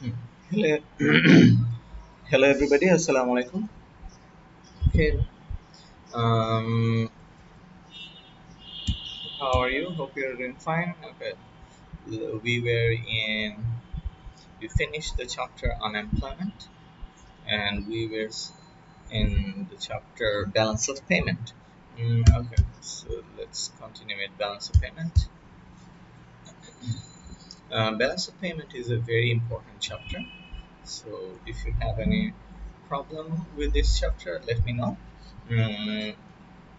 Hmm. Hello, hello everybody. Assalamu alaikum. Okay. Um, how are you? Hope you're doing fine. Okay. We were in. We finished the chapter on employment, and we were in the chapter balance of payment. Okay. So let's continue with balance of payment. Balance of payment is a very important chapter. So if you have any problem with this chapter, let me know. Mm,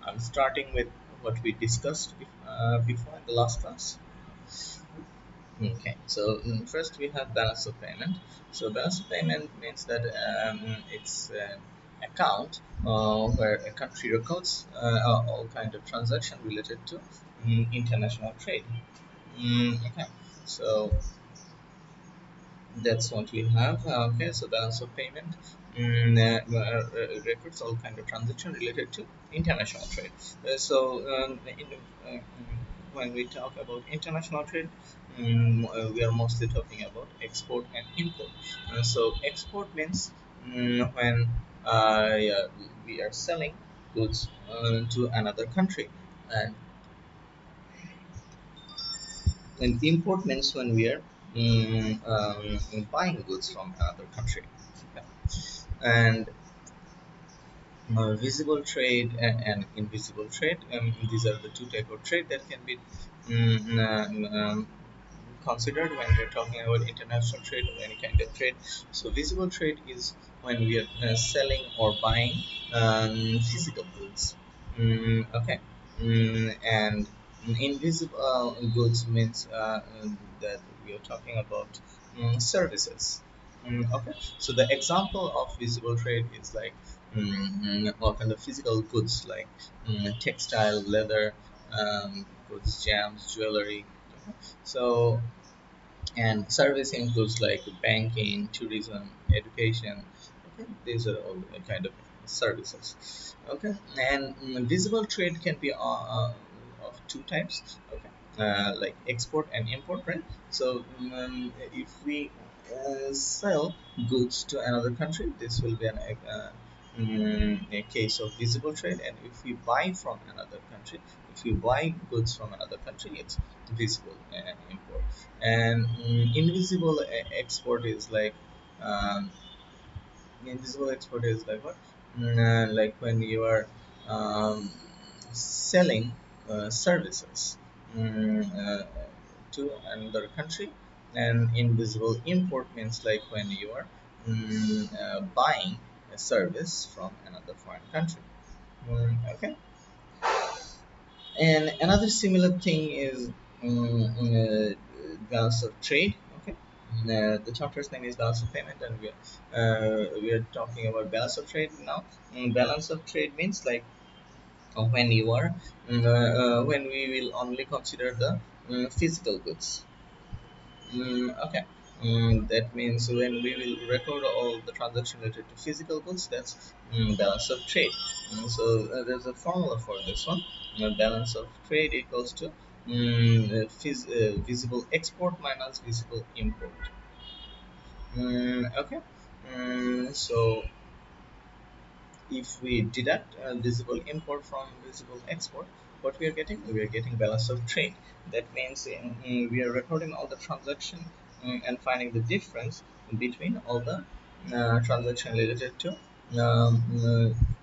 I'm starting with what we discussed before in the last class. Okay, so first we have balance of payment. So balance of payment means that it's an account where a country records all kind of transaction related to international trade. Okay, so that's what we have. Okay, so balance of payment records all kind of transaction related to international trade. When we talk about international trade, we are mostly talking about export and import. So export means when yeah, we are selling goods to another country, and import means when we are buying goods from another country. Okay. And visible trade and invisible trade. These are the two type of trade that can be considered when we're talking about international trade or any kind of trade. So visible trade is when we are selling or buying physical goods. Okay. And invisible goods means that we are talking about services. Okay, so the example of visible trade is like all kind of physical goods like textile, leather, goods, jams, jewelry. Okay. So, and service includes like banking, tourism, education. Okay, these are all the kind of services. Okay, and visible trade can be of two types. Okay, like export and import, right? So if we sell goods to another country, this will be a case of visible trade. And if we buy from another country, if you buy goods from another country, it's visible import. And invisible export is like um, invisible export is like what? Like when you are um, selling services to another country, and invisible import means like when you are buying a service from another foreign country. Okay. And another similar thing is balance of trade. Okay, the chapter's name is balance of payment, and we are talking about balance of trade now. Balance of trade means like when you are when we will only consider the physical goods. Okay. That means when we will record all the transaction related to physical goods, that's balance of trade. So there's a formula for this one. Balance of trade equals to visible export minus visible import. Okay. So if we deduct visible import from visible export, what we are getting? We are getting balance of trade. That means we are recording all the transaction and finding the difference between all the transaction related to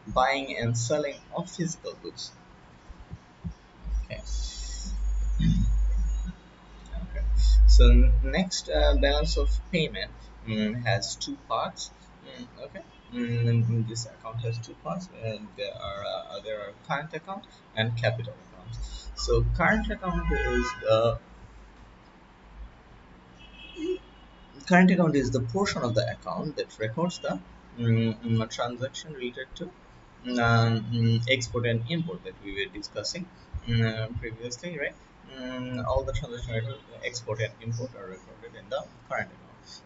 buying and selling of physical goods. Okay. Okay. So next, balance of payment has two parts. Okay. This account has two parts. There are current account and capital account. So current account is the portion of the account that records the transaction related to export and import that we were discussing previously, right? All the transaction export and import are recorded in the current account.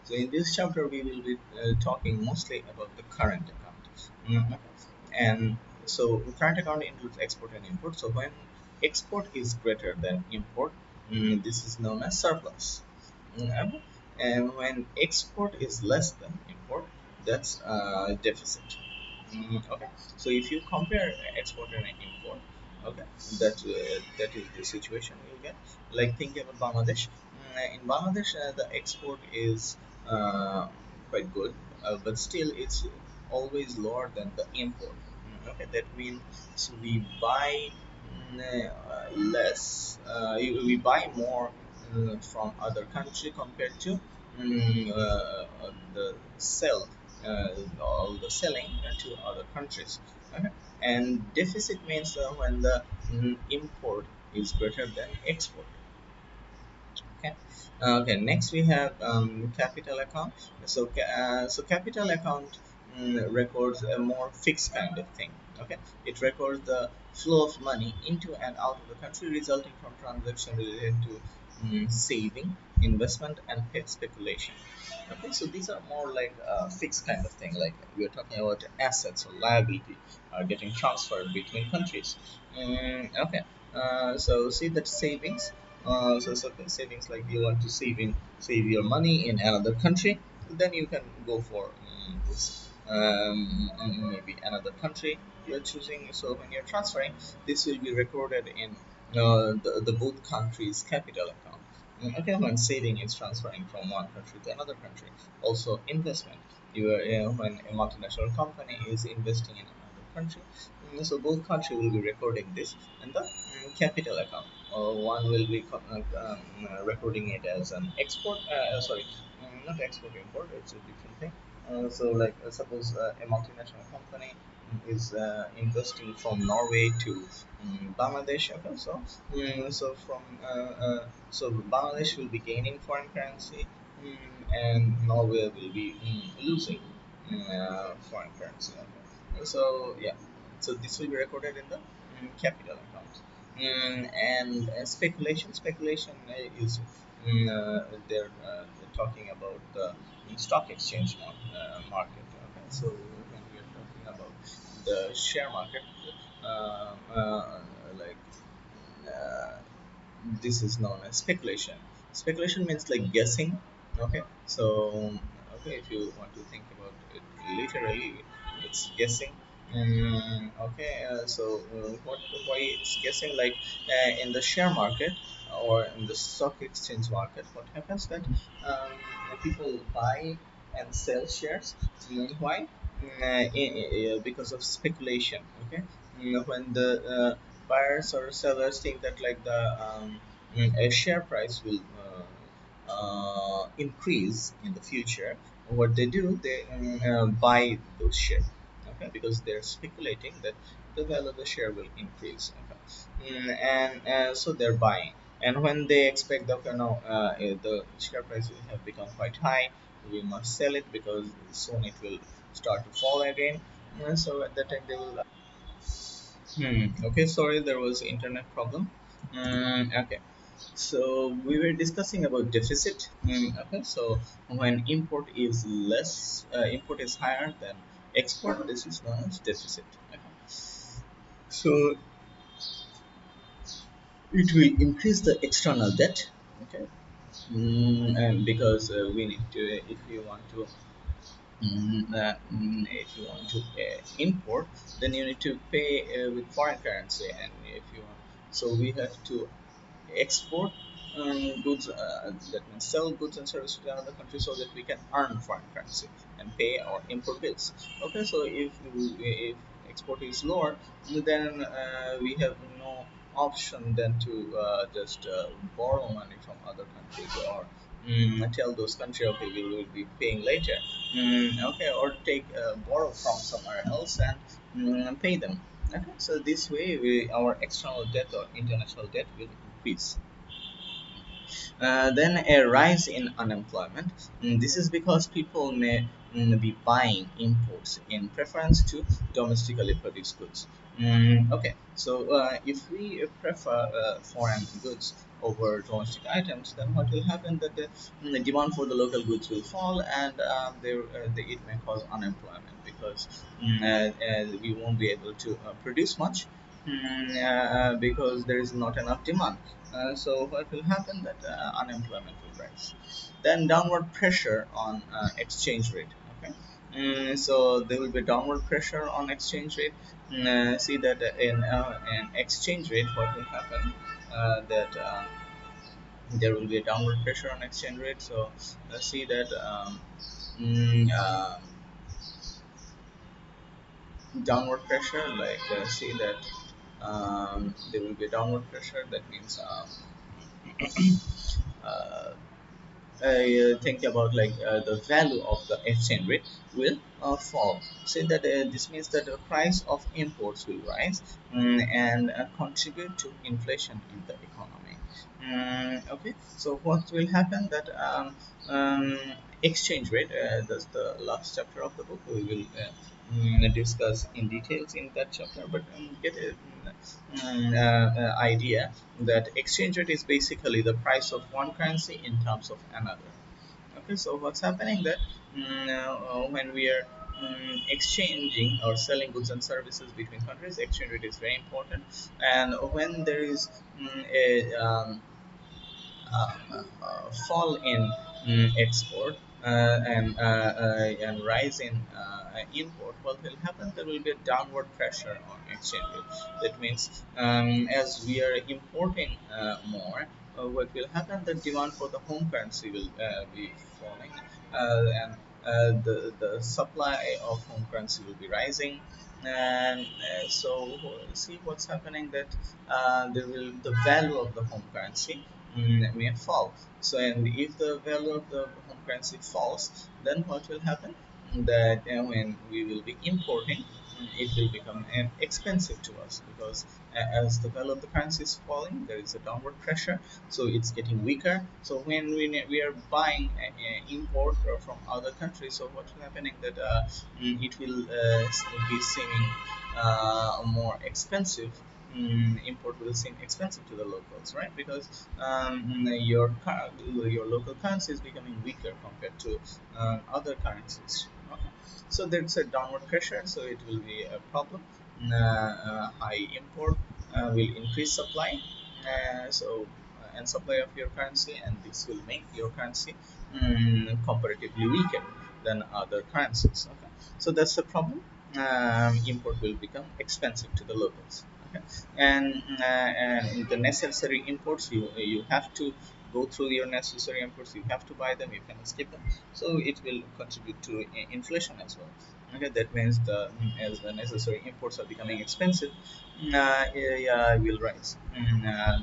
So in this chapter, we will be talking mostly about the current account. Mm, and so current account includes export and import. So when export is greater than import, this is known as surplus. Mm, And when export is less than import, that's deficit. Okay, so if you compare export and import, okay, that is the situation you get. Like think about Bangladesh. In Bangladesh, the export is quite good, but still it's always lower than the import. Okay, that means we buy less. We buy more from other country compared to the sell all the selling to other countries. Okay? And deficit means when the import is greater than export. Okay. Okay. Next we have capital account. So capital account records a more fixed kind of thing. Okay. It records the flow of money into and out of the country, resulting from transaction related to saving, investment, and speculation. Okay. So these are more like fixed kind of thing. Like we are talking about assets or liability are getting transferred between countries. Okay. So see that savings so certain savings like you want to save your money in another country, then you can go for this maybe another country you're choosing. So when you're transferring, this will be recorded in the both countries capital account. Okay, when saving is transferring from one country to another country. Also investment, when a multinational company is investing in another country, so both country will be recording this in the capital account. One will be recording it as an export. Sorry, not export import. It's a different thing. So like suppose a multinational company is investing from Norway to Bangladesh. Okay, so from so Bangladesh will be gaining foreign currency, and Norway will be losing foreign currency. Okay. So yeah, so this will be recorded in the capital account. And speculation is they're talking about the stock exchange market. Okay, so when we are talking about the share market, like uh, this is known as speculation. Speculation means like guessing. Okay, so okay, if you want to think about it literally, it's guessing. Okay, what why it's guessing? Like in the share market or in the stock exchange market, what happens that people buy and sell shares. Why? Because of speculation. Okay, when the buyers or sellers think that like the a share price will increase in the future, what they do, they buy those shares. Okay, because they're speculating that the value of the share will increase. Okay, and so they're buying. And when they expect that the share price will have become quite high, we must sell it because soon it will start to fall again. So at that time they will. Okay, sorry, there was internet problem. Okay, so we were discussing about deficit. Okay, so when import is higher than export, this is known as deficit. Okay. So it will increase the external debt. Okay, and because we need to, if you want to if you want to import, then you need to pay with foreign currency, and if you want, so we have to export goods, that means sell goods and services to another country so that we can earn foreign currency and pay our import bills. Okay, so if export is lower, then we have no option than to just borrow money from other countries, or tell those countries, okay, we will be paying later. Okay, or take borrow from somewhere else and pay them. Okay, so this way our external debt or international debt will increase. Then a rise in unemployment. This is because people may be buying imports in preference to domestically produced goods. Okay, so if we prefer foreign goods over domestic items, then what will happen that the demand for the local goods will fall, and it may cause unemployment because we won't be able to produce much because there is not enough demand. So what will happen that unemployment will rise. Then downward pressure on exchange rate. Okay. So there will be downward pressure on exchange rate. See that in exchange rate, what will happen? That there will be a downward pressure on exchange rate. So see that mm, uh, downward pressure, like see that there will be a downward pressure. That means uh, think about like the value of the exchange rate will fall. Say that this means that the price of imports will rise, and contribute to inflation in the economy. Okay, so what will happen that um, exchange rate, that's the last chapter of the book. We will discuss in details in that chapter, but get a idea that exchange rate is basically the price of one currency in terms of another. Okay, so what's happening that when we are exchanging or selling goods and services between countries, exchange rate is very important. And when there is a fall in export and rise in import, what will happen? There will be a downward pressure on exchange rate. That means as we are importing more, what will happen? The demand for the home currency will be falling, and the supply of home currency will be rising. And so see what's happening that the value of the home currency may fall. So, and if the value of the home currency falls, then what will happen? That when we will be importing, it will become expensive to us, because as the value of the currency is falling, there is a downward pressure, so it's getting weaker. So when we are buying import from other countries, so what's happening that it will be seeming more expensive. Import will seem expensive to the locals, right? Because your local currency is becoming weaker compared to other currencies. Okay. So there's a downward pressure, so it will be a problem. High import will increase supply, and supply of your currency, and this will make your currency comparatively weaker than other currencies. Okay, so that's the problem. Import will become expensive to the locals. Okay, and the necessary imports, you have to go through your necessary imports. You have to buy them. You cannot skip them. So it will contribute to inflation as well. Okay, that means as the necessary imports are becoming expensive, yeah, will rise.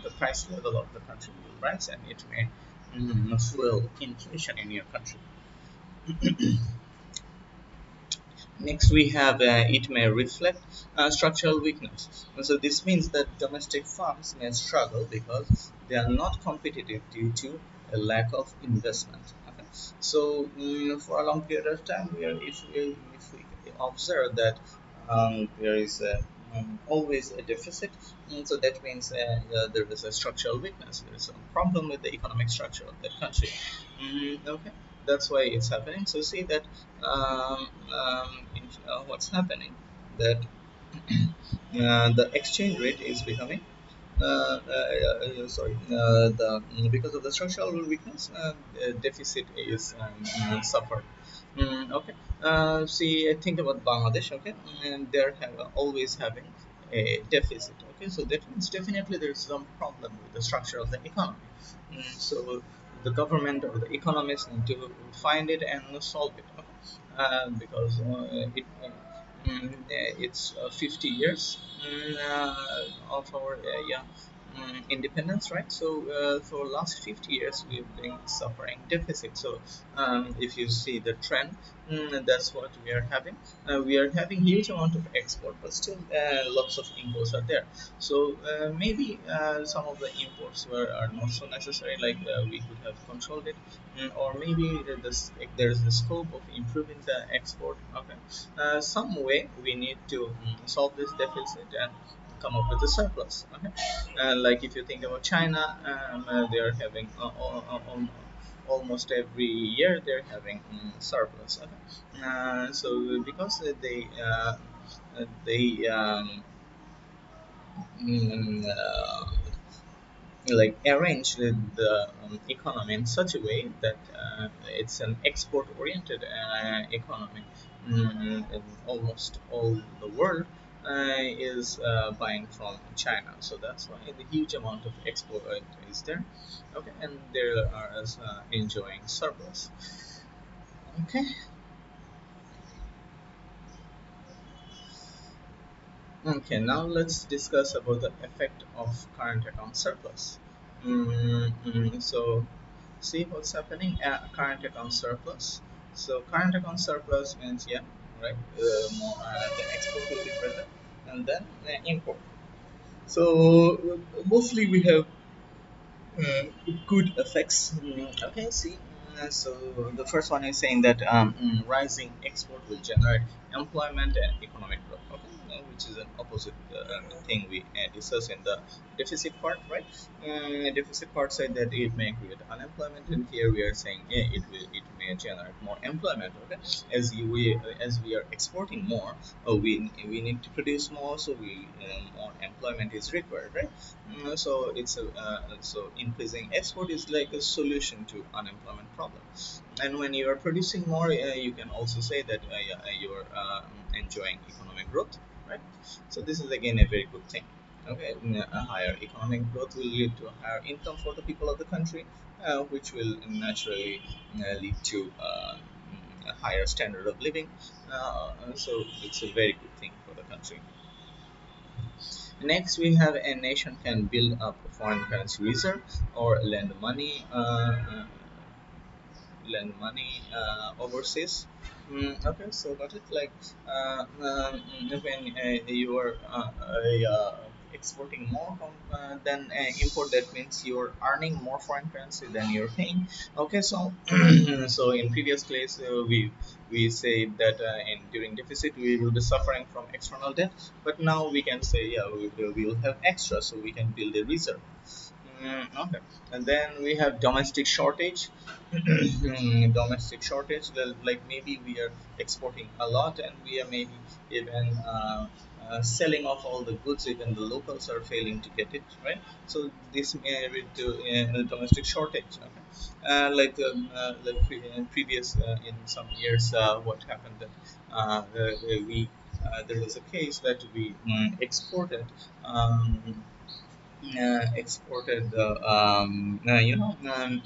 The price level of the country will rise, and it may fuel inflation in your country. Next, we have it may reflect structural weakness. And so this means that domestic firms may struggle because they are not competitive due to a lack of investment. Okay. So for a long period of time, if we observe that there is always a deficit, so that means there is a structural weakness. There is a problem with the economic structure of that country. Okay, that's why it's happening. So see that what's happening, that the exchange rate is becoming sorry, the because of the structural weakness, deficit is suffered. Okay, see, think about Bangladesh. Okay, and they're always having a deficit. Okay, so that means definitely there's some problem with the structure of the economy. So the government or the economists need to find it and solve it. Okay? Because it's 50 years of our yeah, independence, right? So for last 50 years we've been suffering deficit. So if you see the trend, that's what we are having. We are having huge amount of export, but still lots of imports are there. So maybe some of the imports are not so necessary, like we could have controlled it. Or maybe there is the scope of improving the export. Okay, some way we need to solve this deficit and come up with a surplus. Okay, like if you think about China, they are having almost every year they're having surplus. Okay, so because they mm, uh, like arrange the economy in such a way that it's an export oriented economy. And almost all the world is buying from China, so that's why the huge amount of export is there. Okay, and there are enjoying surplus. Okay. Okay, now let's discuss about the effect of current account surplus. So, see what's happening at current account surplus. So, current account surplus means, yeah, right, more, the export will be present and then import. So, mostly we have uh, good effects. Okay, see. So the first one is saying that rising export will generate employment and economic growth. Okay, which is an opposite thing we discuss in the deficit part, right? Deficit part said that it may create unemployment, and here we are saying yeah, it may generate more employment. Okay, as we are exporting more, we need to produce more, so we more employment is required, right? So it's a so increasing export is like a solution to unemployment problem. And when you are producing more, you can also say that you are enjoying economic growth, right? So this is again a very good thing. Okay, a higher economic growth will lead to a higher income for the people of the country, which will naturally lead to a higher standard of living. So it's a very good thing for the country. Next, we have a nation can build up foreign currency reserve or lend money overseas. Okay, so got it. Like when you are exporting more from than import, that means you're earning more foreign currency than you're paying. Okay, so so in previous case we say that in during deficit we will be suffering from external debt, but now we can say yeah we will have extra, so we can build a reserve. Okay, and then we have domestic shortage. Domestic shortage, like maybe we are exporting a lot and we are maybe even selling off all the goods, even the locals are failing to get it, right? So this may lead to domestic shortage. Okay, previous in some years, what happened that we there was a case that we exported the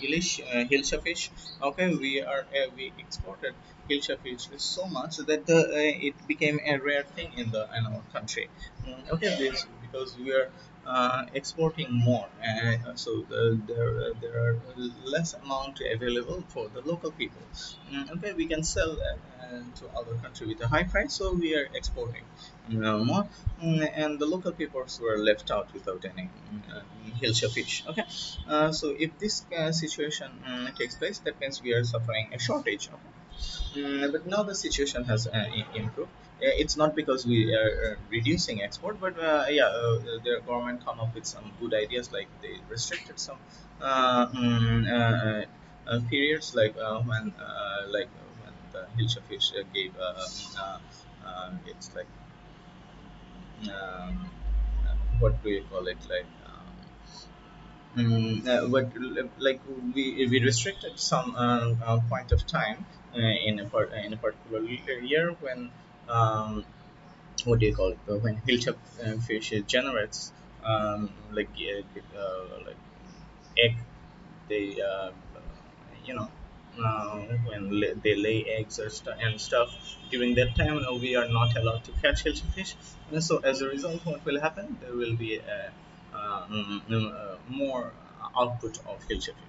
Ilish Hilsha fish. Okay, we exported Hilsha fish so much that it became a rare thing in our country. Okay, this because we are exporting more, so there are less amount available for the local people. Okay, we can sell to other country with a high price, so we are exporting more. And the local peoples were left out without any Hilsha fish. Okay, so if this situation takes place, that means we are suffering a shortage. Okay, but now the situation has improved. It's not because we are reducing export, but the government come up with some good ideas, like they restricted some periods, when the Hilsha fish gave it's like um, what do you call it, like but like we restricted some point of time in a particular year when what do you call it, when hilltop fish generates like egg. They you know when they lay eggs and stuff. During that time we are not allowed to catch fish, and so as a result what will happen, there will be more output of fish. Okay?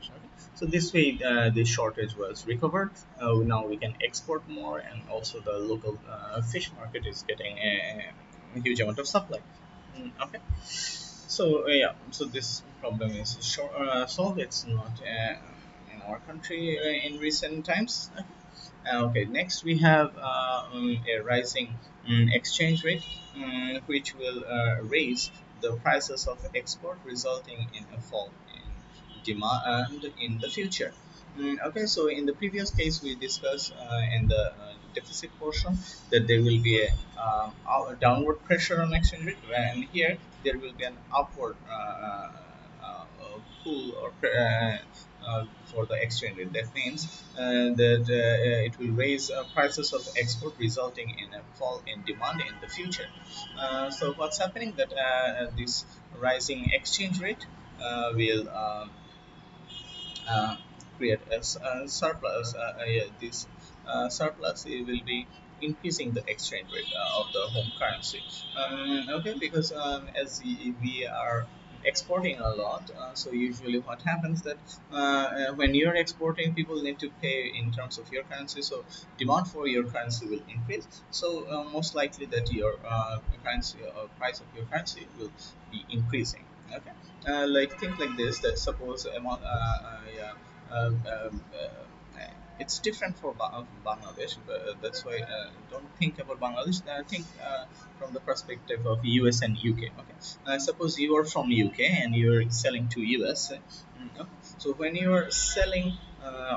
So this way the shortage was recovered. Now we can export more, and also the local fish market is getting a huge amount of supply. Okay, so yeah, so this problem is solved. It's not in our country in recent times. Okay, next we have a rising exchange rate, which will raise the prices of export, resulting in a fall in demand in the future. Okay, so in the previous case we discussed in the deficit portion that there will be a downward pressure on exchange rate, and here there will be an upward pull or for the exchange rate. That means that it will raise prices of export, resulting in a fall in demand in the future. So what's happening that this rising exchange rate will uh, create a surplus. Yeah, this surplus it will be increasing the exchange rate of the home currency. Okay, because we are exporting a lot, so usually what happens that when you're exporting, people need to pay in terms of your currency, so demand for your currency will increase. So most likely that your currency or price of your currency will be increasing. Okay, like think like this, that suppose among yeah, um, um, uh, it's different for Bangladesh, but that's why don't think about Bangladesh. Think from the perspective of US and UK. Okay, suppose you are from UK and you're selling to US. Okay? So when you are selling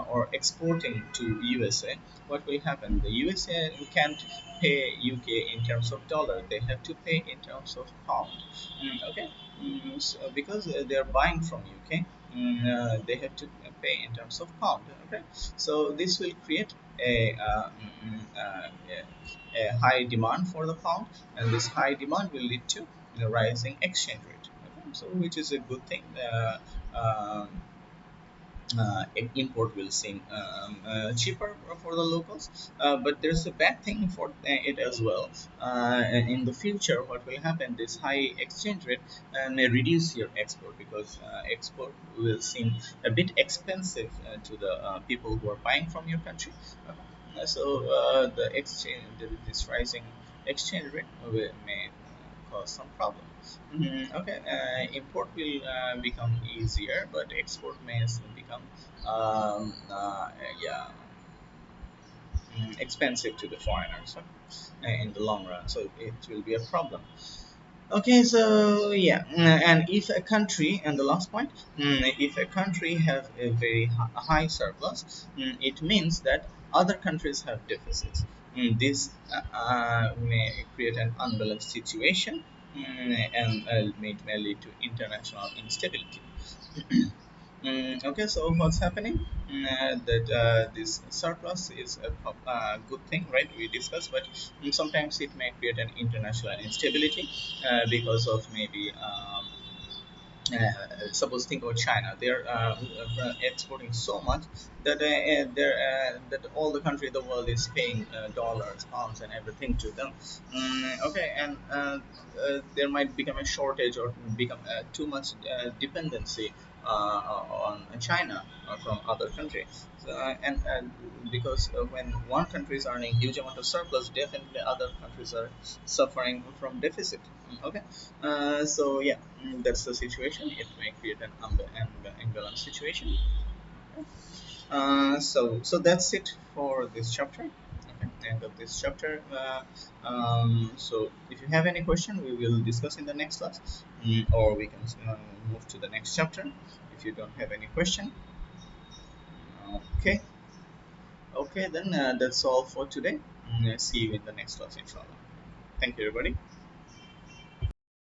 or exporting to USA, what will happen? The USA can't pay UK in terms of dollar; they have to pay in terms of pound. Okay, so because they are buying from UK, they have to pay in terms of pound. Okay, so this will create a high demand for the pound, and this high demand will lead to a rising exchange rate. Okay, so which is a good thing. Import will seem cheaper for the locals, but there's a bad thing for it as well. And in the future, what will happen? This high exchange rate may reduce your export, because export will seem a bit expensive to the people who are buying from your country. So the exchange, this rising exchange rate may cause some problem. Okay, import will become easier, but export may become yeah, expensive to the foreigners, in the long run. So it will be a problem. Okay, so yeah, and if a country, and the last point, if a country have a very high surplus, it means that other countries have deficits. This may create an unbalanced situation, and may lead to international instability. Okay, so what's happening? That this surplus is a good thing, right? We discussed, but sometimes it may create an international instability because of maybe suppose think about China. They're exporting so much that that all the country in the world is paying dollars, pounds, and everything to them. Okay, and there might become a shortage, or become too much dependency on China from other countries. So, and because when one country is earning huge amount of surplus, definitely other countries are suffering from deficit. Okay, so yeah, that's the situation. It may create an imbalance situation. So that's it for this chapter. Okay, end of this chapter. So if you have any question, we will discuss in the next class, or we can move to the next chapter. If you don't have any question, okay, okay, then that's all for today. See you in the next class, inshallah. Thank you, everybody.